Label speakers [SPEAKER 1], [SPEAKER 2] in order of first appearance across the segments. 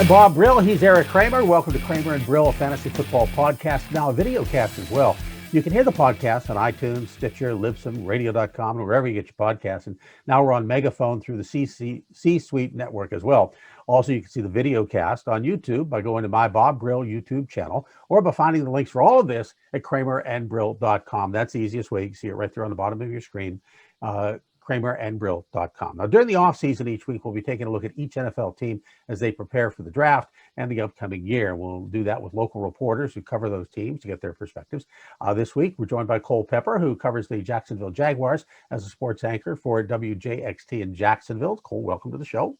[SPEAKER 1] Bob Brill. He's Erik Kramer. Welcome to Kramer and Brill, a fantasy football podcast, now a video cast as well. You can hear the podcast on iTunes, Stitcher, Libsyn, Radio.com, and wherever you get your podcasts. And now we're on Megaphone through the C-Suite network as well. Also, you can see the video cast on YouTube by going to my Bob Brill YouTube channel or by finding the links for all of this at kramerandbrill.com. That's the easiest way. You can see it right there on the bottom of your screen. kramerandbrill.com. Now, during the offseason each week, we'll be taking a look at each NFL team as they prepare for the draft and the upcoming year. We'll do that with local reporters who cover those teams to get their perspectives. This week, we're joined by Cole Pepper, who covers the Jacksonville Jaguars as a sports anchor for WJXT in Jacksonville. Cole, welcome to the show.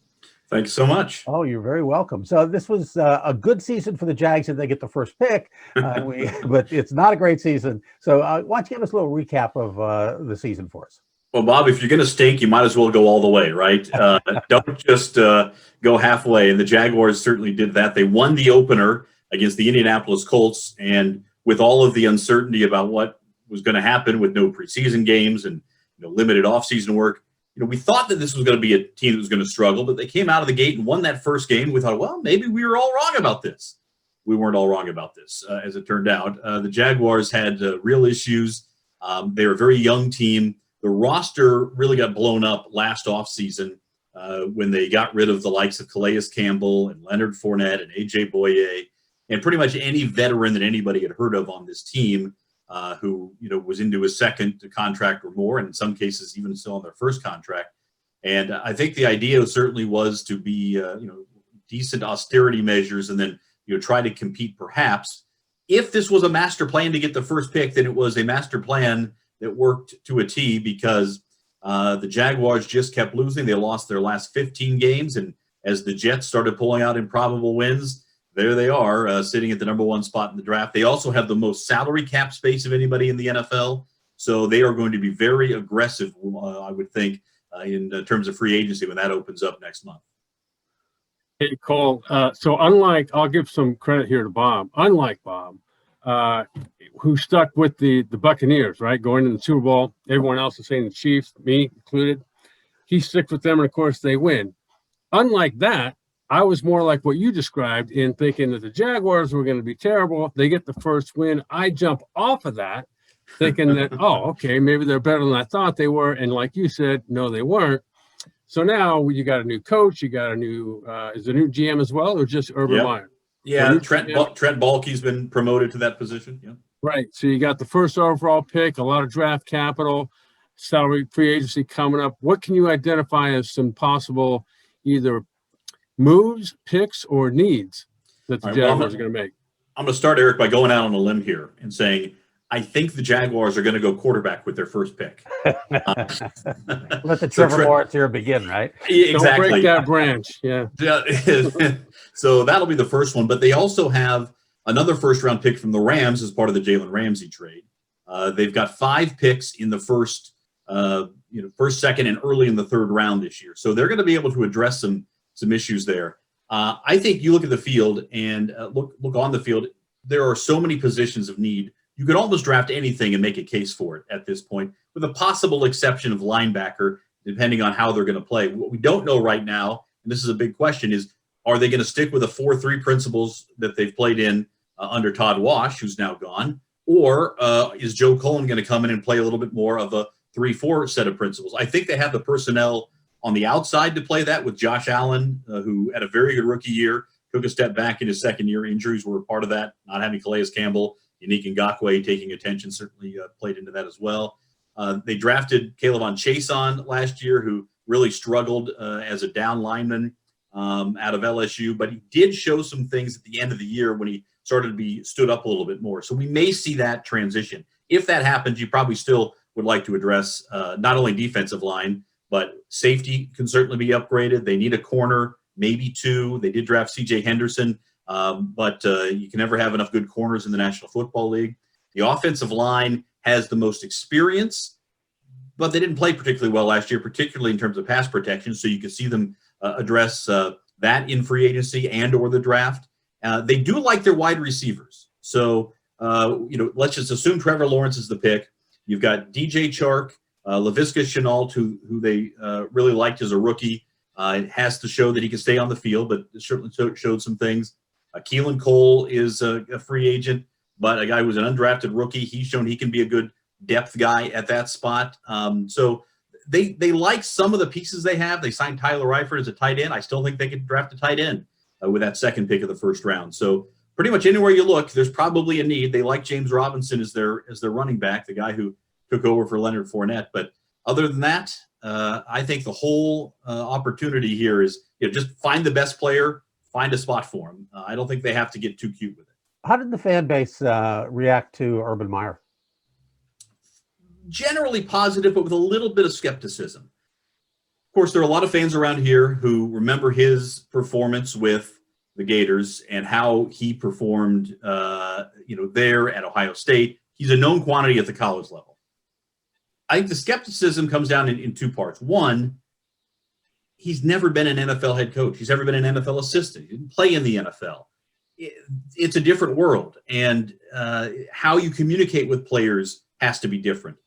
[SPEAKER 2] Thank you so much.
[SPEAKER 1] Oh, you're very welcome. So this was a good season for the Jags, and they get the first pick, but it's not a great season. So why don't you give us a little recap of the season for us?
[SPEAKER 2] Well, Bob, if you're going to stink, you might as well go all the way, right? Don't just go halfway. And the Jaguars certainly did that. They won the opener against the Indianapolis Colts. And with all of the uncertainty about what was going to happen with no preseason games and limited offseason work, we thought that this was going to be a team that was going to struggle. But they came out of the gate and won that first game. We thought, well, maybe we were all wrong about this. We weren't all wrong about this, as it turned out. The Jaguars had real issues. They were a very young team. The roster really got blown up last offseason when they got rid of the likes of Calais Campbell and Leonard Fournette and A.J. Boye and pretty much any veteran that anybody had heard of on this team who was into his second contract or more, and in some cases even still on their first contract. And I think the idea certainly was to be decent austerity measures and then try to compete perhaps. If this was a master plan to get the first pick, then it was a master plan that worked to a T because the Jaguars just kept losing. They lost their last 15 games, and as the Jets started pulling out improbable wins, there they are, sitting at the number one spot in the draft. They also have the most salary cap space of anybody in the NFL, so they are going to be very aggressive, I would think, in terms of free agency when that opens up next month.
[SPEAKER 3] Hey, Cole, so I'll give some credit here to Bob. Unlike Bob, who stuck with the Buccaneers, right, going into the Super Bowl. Everyone else is saying the Chiefs, me included. He sticks with them, and, of course, they win. Unlike that, I was more like what you described in thinking that the Jaguars were going to be terrible. They get the first win. I jump off of that thinking that, oh, okay, maybe they're better than I thought they were. And like you said, no, they weren't. So now you got a new coach. You got a new is the new GM as well, or just Urban Meyer?
[SPEAKER 2] Yeah, Trent Baalke's been promoted to that position. Yeah.
[SPEAKER 3] Right. So you got the first overall pick, a lot of draft capital, salary free agency coming up. What can you identify as some possible either moves, picks, or needs that the Jaguars are going to make?
[SPEAKER 2] I'm going to start, Erik, by going out on a limb here and saying I think the Jaguars are going to go quarterback with their first pick.
[SPEAKER 1] Let the Trevor Lawrence era begin, right?
[SPEAKER 2] Exactly.
[SPEAKER 3] Don't break that branch. Yeah.
[SPEAKER 2] So that'll be the first one. But they also have another first-round pick from the Rams as part of the Jalen Ramsey trade. They've got 5 picks in the first, second, and early in the third round this year. So they're going to be able to address some issues there. I think you look at the field and look on the field. There are so many positions of need. You could almost draft anything and make a case for it at this point, with a possible exception of linebacker, depending on how they're going to play. What we don't know right now, and this is a big question, is are they going to stick with the 4-3 principles that they've played in under Todd Wash, who's now gone, or is Joe Cullen going to come in and play a little bit more of a 3-4 set of principles? I think they have the personnel on the outside to play that with Josh Allen, who had a very good rookie year, took a step back in his second year. Injuries were a part of that, not having Calais Campbell. Yannick Ngakoue taking attention certainly played into that as well. They drafted K'Lavon Chaisson last year, who really struggled as a down lineman out of LSU, but he did show some things at the end of the year when he started to be stood up a little bit more. So we may see that transition. If that happens, you probably still would like to address not only defensive line, but safety can certainly be upgraded. They need a corner, maybe 2. They did draft C.J. Henderson. But you can never have enough good corners in the National Football League. The offensive line has the most experience, but they didn't play particularly well last year, particularly in terms of pass protection. So you can see them address that in free agency and or the draft. They do like their wide receivers. So, let's just assume Trevor Lawrence is the pick. You've got DJ Chark, Laviska Shenault, who they really liked as a rookie. It has to show that he can stay on the field, but it certainly showed some things. Keelan Cole is a free agent, but a guy who's an undrafted rookie. He's shown he can be a good depth guy at that spot. So they like some of the pieces they have. They signed Tyler Eifert as a tight end. I still think they could draft a tight end with that second pick of the first round. So pretty much anywhere you look, there's probably a need. They like James Robinson as their running back, the guy who took over for Leonard Fournette. But other than that, I think the whole opportunity here is just find the best player, find a spot for him. I don't think they have to get too cute with it.
[SPEAKER 1] How did the fan base react to Urban Meyer?
[SPEAKER 2] Generally positive, but with a little bit of skepticism. Of course, there are a lot of fans around here who remember his performance with the Gators and how he performed, there at Ohio State. He's a known quantity at the college level. I think the skepticism comes down in two parts. One, he's never been an NFL head coach. He's never been an NFL assistant. He didn't play in the NFL. It's a different world, and how you communicate with players has to be different.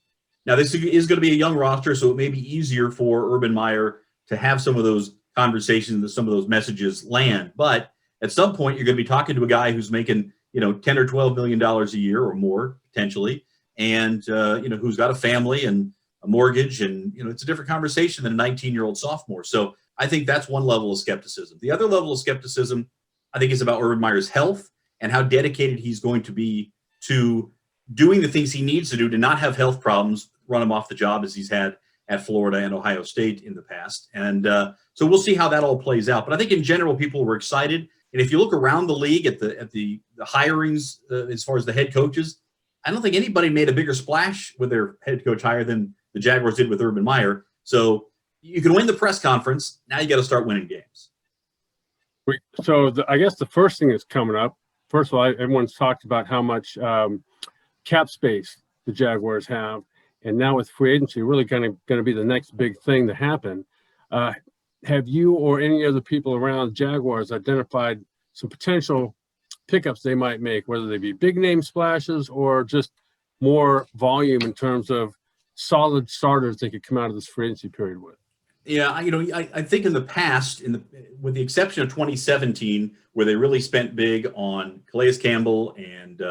[SPEAKER 2] Now, this is going to be a young roster, so it may be easier for Urban Meyer to have some of those conversations, some of those messages land. But at some point, you're going to be talking to a guy who's making, $10 or $12 million a year or more potentially, and who's got a family and a mortgage, and it's a different conversation than a 19-year-old sophomore. So I think that's one level of skepticism. The other level of skepticism, I think, is about Urban Meyer's health and how dedicated he's going to be to doing the things he needs to do to not have health problems run him off the job as he's had at Florida and Ohio State in the past. And so we'll see how that all plays out. But I think in general, people were excited. And if you look around the league at the hirings as far as the head coaches, I don't think anybody made a bigger splash with their head coach hire than the Jaguars did with Urban Meyer. So you can win the press conference. Now you got to start winning games.
[SPEAKER 3] So I guess the first thing that's coming up, first of all, everyone's talked about how much cap space the Jaguars have. And now with free agency, really going to be the next big thing to happen. Have you or any other people around Jaguars identified some potential pickups they might make, whether they be big name splashes or just more volume in terms of solid starters they could come out of this free agency period with?
[SPEAKER 2] Yeah, I think in the past, with the exception of 2017, where they really spent big on Calais Campbell and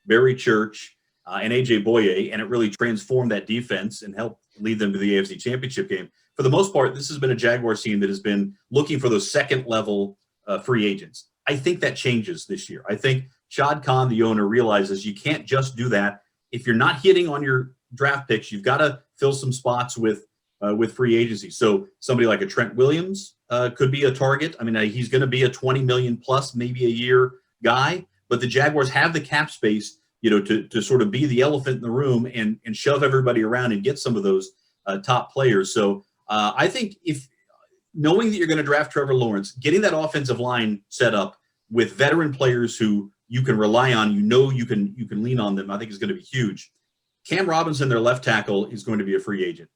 [SPEAKER 2] Barry Church and A.J. Boye, and it really transformed that defense and helped lead them to the AFC Championship game. For the most part, this has been a Jaguars team that has been looking for those second-level free agents. I think that changes this year. I think Shad Khan, the owner, realizes you can't just do that. If you're not hitting on your draft picks, you've got to fill some spots with free agency. So somebody like a Trent Williams could be a target. I mean, he's going to be a $20 million plus, maybe a year guy, but the Jaguars have the cap space, to sort of be the elephant in the room and shove everybody around and get some of those top players. So I think if knowing that you're going to draft Trevor Lawrence, getting that offensive line set up with veteran players who you can rely on, you can lean on them, I think is going to be huge. Cam Robinson, their left tackle, is going to be a free agent.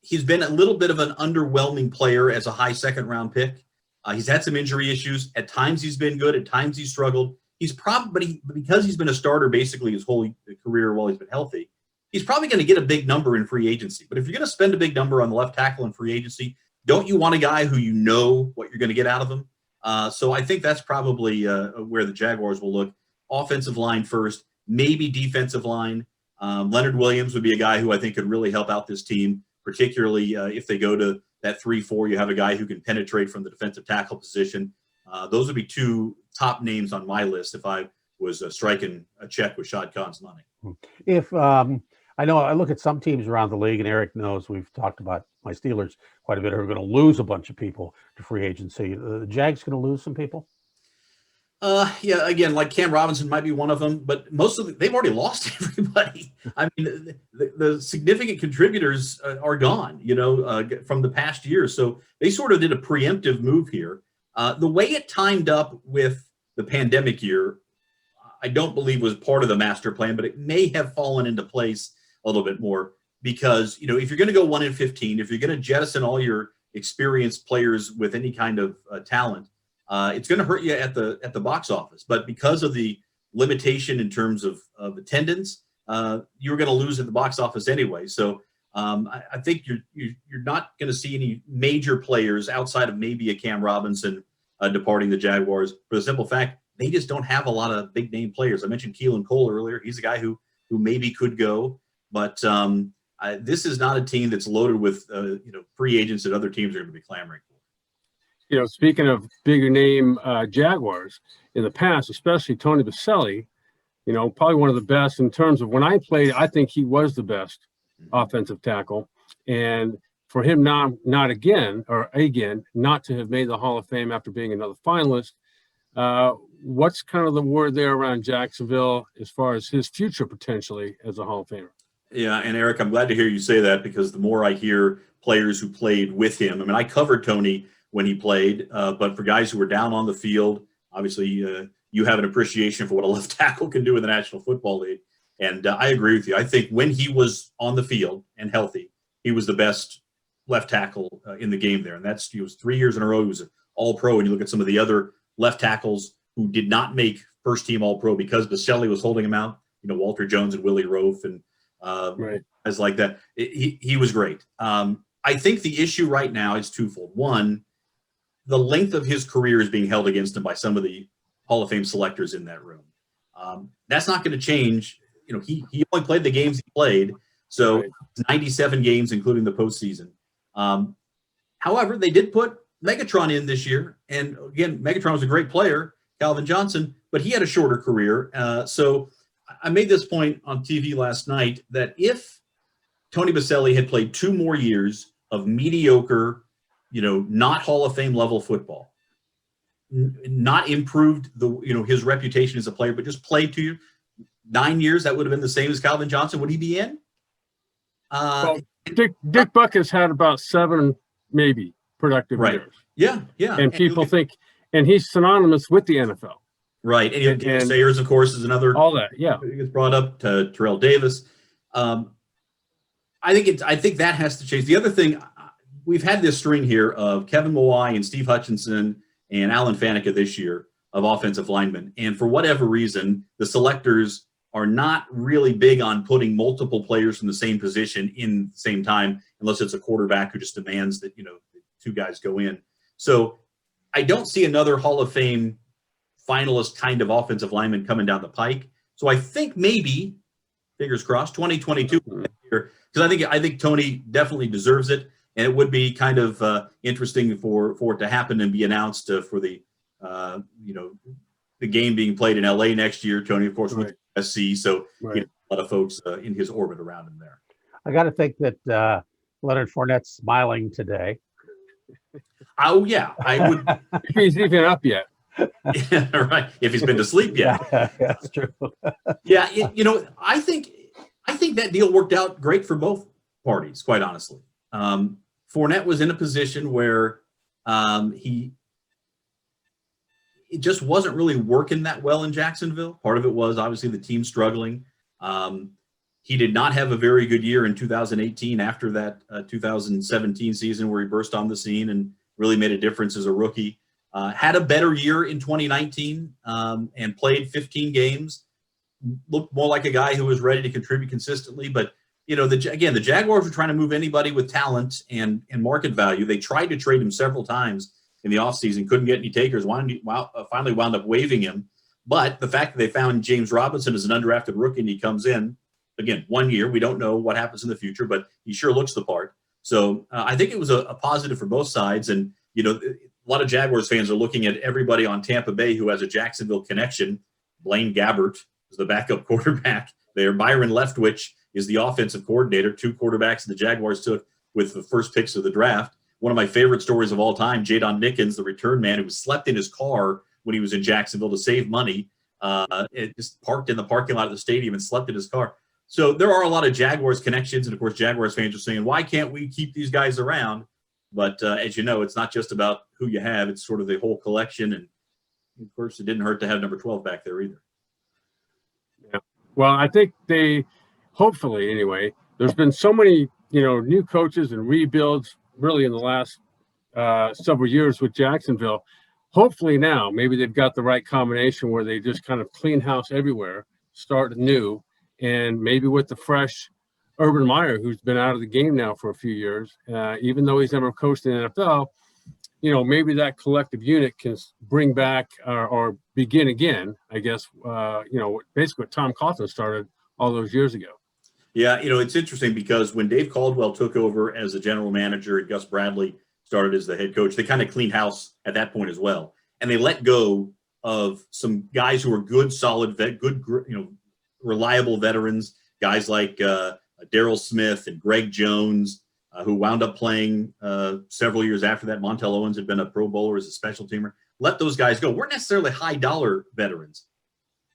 [SPEAKER 2] He's been a little bit of an underwhelming player as a high second-round pick. He's had some injury issues. At times he's been good. At times he's struggled. He's probably, because he's been a starter basically his whole career while he's been healthy, he's probably going to get a big number in free agency. But if you're going to spend a big number on the left tackle in free agency, don't you want a guy who you know what you're going to get out of him? So I think that's probably where the Jaguars will look. Offensive line first, maybe defensive line. Leonard Williams would be a guy who I think could really help out this team, particularly if they go to that 3-4. You have a guy who can penetrate from the defensive tackle position. Those would be two top names on my list if I was striking a check with Shad Khan's money.
[SPEAKER 1] If I know I look at some teams around the league, and Erik knows we've talked about my Steelers quite a bit, who are going to lose a bunch of people to free agency. The Jags going to lose some people?
[SPEAKER 2] Yeah, again, like Cam Robinson might be one of them, but most of they've already lost everybody. I mean, the significant contributors are gone, from the past year. So they sort of did a preemptive move here. The way it timed up with the pandemic year, I don't believe was part of the master plan, but it may have fallen into place a little bit more because, if you're going to go 1-15, if you're going to jettison all your experienced players with any kind of talent, it's going to hurt you at the box office. But because of the limitation in terms of attendance, you're going to lose at the box office anyway. So I think you're not going to see any major players outside of maybe a Cam Robinson departing the Jaguars for the simple fact they just don't have a lot of big name players. I mentioned Keelan Cole earlier. He's a guy who maybe could go, but this is not a team that's loaded with free agents that other teams are going to be clamoring for.
[SPEAKER 3] Speaking of bigger name Jaguars in the past, especially Tony Baselli, probably one of the best in terms of when I played. I think he was the best offensive tackle, and for him not again not to have made the Hall of Fame after being another finalist. What's kind of the word there around Jacksonville as far as his future potentially as a Hall of Famer?
[SPEAKER 2] Yeah, and Erik, I'm glad to hear you say that because the more I hear players who played with him, I mean, I covered Tony when he played, but for guys who were down on the field, obviously you have an appreciation for what a left tackle can do in the National Football League. And I agree with you. I think when he was on the field and healthy, he was the best left tackle in the game there. And he was 3 years in a row. He was an All-Pro. And you look at some of the other left tackles who did not make first-team All-Pro because Baselli was holding him out, Walter Jones and Willie Rofe and guys like that. He was great. I think the issue right now is twofold. One, the length of his career is being held against him by some of the Hall of Fame selectors in that room. That's not going to change. He only played the games he played, so 97 games, including the postseason. However, they did put Megatron in this year, and again, Megatron was a great player, Calvin Johnson, but he had a shorter career. So I made this point on TV last night that if Tony Baselli had played 2 more years of mediocre, not Hall of Fame level football, not improved his reputation as a player, but just played 9 years, that would have been the same as Calvin Johnson. Would he be in?
[SPEAKER 3] Dick Buck has had about 7 maybe productive years.
[SPEAKER 2] Yeah.
[SPEAKER 3] And people think, and he's synonymous with the NFL.
[SPEAKER 2] Right. And Sayers, of course, is another.
[SPEAKER 3] All that, yeah.
[SPEAKER 2] It gets brought up to Terrell Davis. I think that has to change. The other thing, we've had this string here of Kevin Mawai and Steve Hutchinson and Alan Faneca this year of offensive linemen. And for whatever reason, the selectors are not really big on putting multiple players from the same position in the same time, unless it's a quarterback who just demands that, 2 guys go in. So I don't see another Hall of Fame finalist kind of offensive lineman coming down the pike. So I think maybe, fingers crossed, 2022 because I think Tony definitely deserves it, and it would be kind of interesting for it to happen and be announced for the the game being played in LA next year. Tony, of course, went to SC, so a lot of folks in his orbit around him there.
[SPEAKER 1] I got to think that Leonard Fournette's smiling today.
[SPEAKER 2] Oh yeah, I would.
[SPEAKER 3] If he's even up yet.
[SPEAKER 2] Yeah, right. If he's been to sleep yet.
[SPEAKER 1] Yeah, that's true.
[SPEAKER 2] Yeah, I think that deal worked out great for both parties, quite honestly. Fournette was in a position where it just wasn't really working that well in Jacksonville. Part of it was obviously the team struggling. He did not have a very good year in 2018 after that 2017 season where he burst on the scene and really made a difference as a rookie. Had a better year in 2019 and played 15 games. Looked more like a guy who was ready to contribute consistently. But, the Jaguars were trying to move anybody with talent and market value. They tried to trade him several times in the offseason, couldn't get any takers, finally wound up waiving him. But the fact that they found James Robinson as an undrafted rookie and he comes in, again, 1 year, we don't know what happens in the future, but he sure looks the part. So I think it was a positive for both sides. And, a lot of Jaguars fans are looking at everybody on Tampa Bay who has a Jacksonville connection. Blaine Gabbert is the backup quarterback there. Byron Leftwich is the offensive coordinator, 2 quarterbacks the Jaguars took with the first picks of the draft. One of my favorite stories of all time, Jadon Nickens, the return man who slept in his car when he was in Jacksonville to save money, just parked in the parking lot of the stadium and slept in his car. So there are a lot of Jaguars connections. And, of course, Jaguars fans are saying, why can't we keep these guys around? But as you know, it's not just about who you have. It's sort of the whole collection. And, of course, it didn't hurt to have number 12 back there either.
[SPEAKER 3] Yeah. Well, I think hopefully anyway, there's been so many, new coaches and rebuilds really in the last several years with Jacksonville. Hopefully now, maybe they've got the right combination where they just kind of clean house everywhere, start new, and maybe with the fresh Urban Meyer, who's been out of the game now for a few years, even though he's never coached in the NFL, maybe that collective unit can bring back or begin again, I guess, basically what Tom Coughlin started all those years ago.
[SPEAKER 2] Yeah, it's interesting because when Dave Caldwell took over as the general manager and Gus Bradley started as the head coach, they kind of cleaned house at that point as well. And they let go of some guys who were good, solid, reliable veterans, guys like Darryl Smith and Greg Jones, who wound up playing several years after that. Montel Owens had been a Pro Bowler as a special teamer. Let those guys go. Weren't necessarily high-dollar veterans.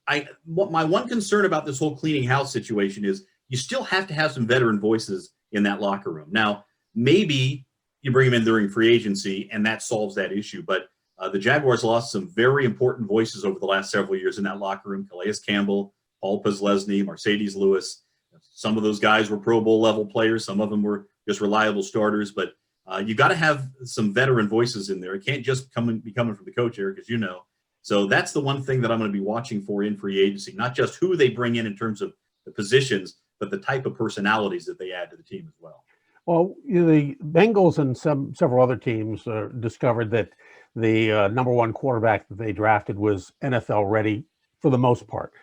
[SPEAKER 2] My one concern about this whole cleaning house situation is you still have to have some veteran voices in that locker room. Now, maybe you bring them in during free agency, and that solves that issue. But the Jaguars lost some very important voices over the last several years in that locker room. Calais Campbell, Paul Posluszny, Mercedes Lewis. Some of those guys were Pro Bowl level players. Some of them were just reliable starters. But you got to have some veteran voices in there. It can't just be coming from the coach, Erik, as you know. So that's the one thing that I'm going to be watching for in free agency, not just who they bring in terms of the positions, but the type of personalities that they add to the team as well.
[SPEAKER 1] Well, the Bengals and several other teams discovered that the number one quarterback that they drafted was NFL ready for the most part.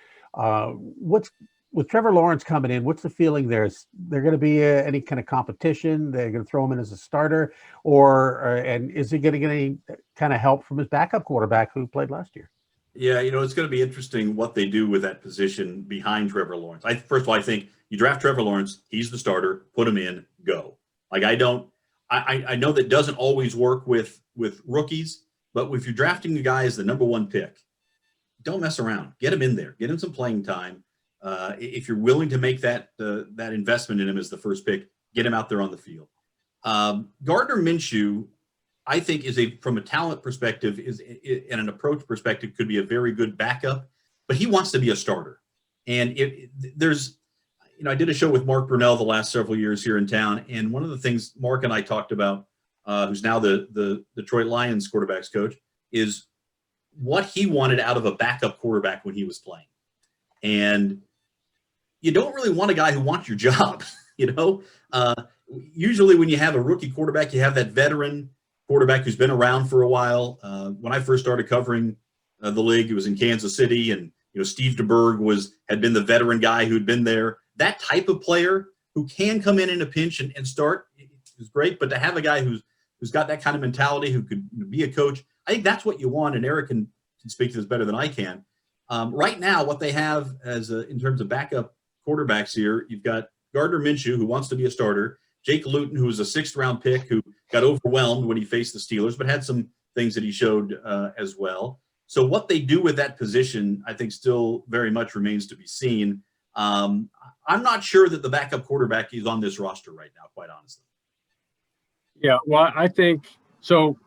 [SPEAKER 1] With Trevor Lawrence coming in, what's the feeling there? Is there going to be any kind of competition? They're going to throw him in as a starter, and is he going to get any kind of help from his backup quarterback who played last year?
[SPEAKER 2] Yeah, it's going to be interesting what they do with that position behind Trevor Lawrence. First of all, I think you draft Trevor Lawrence, he's the starter, put him in, go. Like I know that doesn't always work with rookies, but if you're drafting a guy as the number one pick, don't mess around. Get him in there. Get him some playing time. If you're willing to make that investment in him as the first pick, get him out there on the field. Gardner Minshew, I think, from a talent perspective, and an approach perspective, could be a very good backup, but he wants to be a starter. And I did a show with Mark Brunell the last several years here in town, and one of the things Mark and I talked about, who's now the Detroit Lions quarterbacks coach, is what he wanted out of a backup quarterback when he was playing. And you don't really want a guy who wants your job, Usually when you have a rookie quarterback, you have that veteran quarterback who's been around for a while. When I first started covering the league, it was in Kansas City, and Steve DeBerg had been the veteran guy who'd been there. That type of player who can come in a pinch and start is great, but to have a guy who's got that kind of mentality, who could be a coach, I think that's what you want, and Erik can speak to this better than I can. Right now, what they have in terms of backup quarterbacks here, you've got Gardner Minshew, who wants to be a starter, Jake Luton, who was a sixth-round pick, who got overwhelmed when he faced the Steelers, but had some things that he showed as well. So what they do with that position, I think, still very much remains to be seen. I'm not sure that the backup quarterback is on this roster right now, quite honestly.
[SPEAKER 3] Yeah, well, I think so.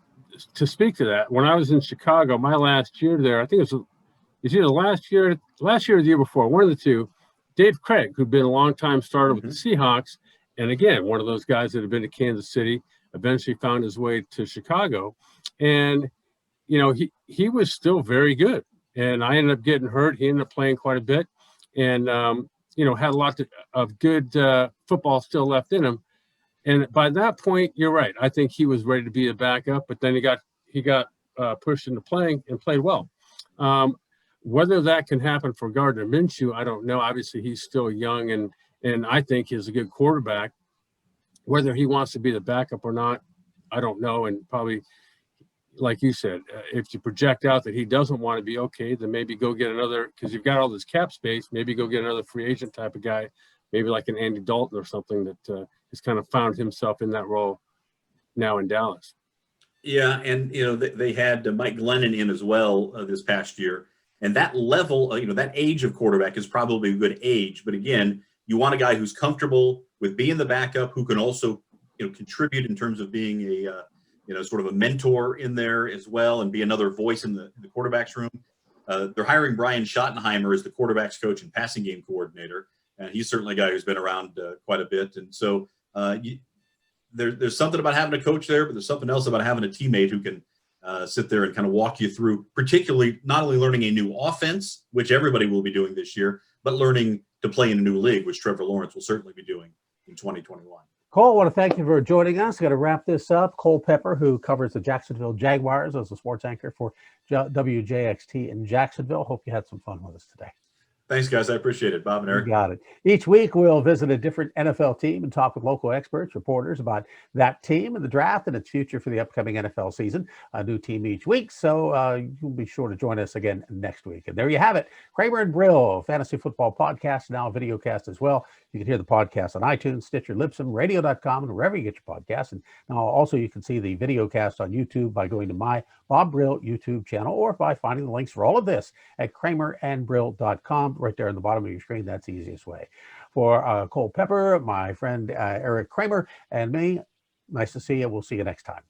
[SPEAKER 3] To speak to that, when I was in Chicago, my last year there, I think it was either last year or the year before, one of the two, Dave Craig, who'd been a longtime starter with the Seahawks, and again, one of those guys that had been to Kansas City, eventually found his way to Chicago. And, he was still very good. And I ended up getting hurt. He ended up playing quite a bit and, had a lot of good football still left in him. And by that point, you're right. I think he was ready to be a backup, but then he got pushed into playing and played well. Whether that can happen for Gardner Minshew, I don't know. Obviously, he's still young, and I think he's a good quarterback. Whether he wants to be the backup or not, I don't know. And probably, like you said, if you project out that he doesn't want to be, okay, then maybe go get another, because you've got all this cap space, maybe go get another free agent type of guy, maybe like an Andy Dalton or something that has kind of found himself in that role now in Dallas.
[SPEAKER 2] Yeah, and, they had Mike Glennon in as well this past year. And that level, that age of quarterback is probably a good age. But again, you want a guy who's comfortable with being the backup, who can also, contribute in terms of being a, sort of a mentor in there as well, and be another voice in the quarterback's room. They're hiring Brian Schottenheimer as the quarterback's coach and passing game coordinator. And he's certainly a guy who's been around quite a bit. And so there's something about having a coach there, but there's something else about having a teammate who can sit there and kind of walk you through, particularly not only learning a new offense, which everybody will be doing this year, but learning to play in a new league, which Trevor Lawrence will certainly be doing in 2021.
[SPEAKER 1] Cole, I want to thank you for joining us. Got to wrap this up. Cole Pepper, who covers the Jacksonville Jaguars as a sports anchor for WJXT in Jacksonville. Hope you had some fun with us today.
[SPEAKER 2] Thanks, guys. I appreciate it. Bob and Erik.
[SPEAKER 1] You got it. Each week, we'll visit a different NFL team and talk with local experts, reporters about that team and the draft and its future for the upcoming NFL season. A new team each week, so you'll be sure to join us again next week. And there you have it. Kramer and Brill, Fantasy Football Podcast, now a video cast as well. You can hear the podcast on iTunes, Stitcher, Libsyn, Radio.com, and wherever you get your podcasts. And now also you can see the video cast on YouTube by going to my Bob Brill YouTube channel or by finding the links for all of this at kramerandbrill.com. Right there on the bottom of your screen. That's the easiest way. For Cole Pepper, my friend Erik Kramer, and me, nice to see you. We'll see you next time.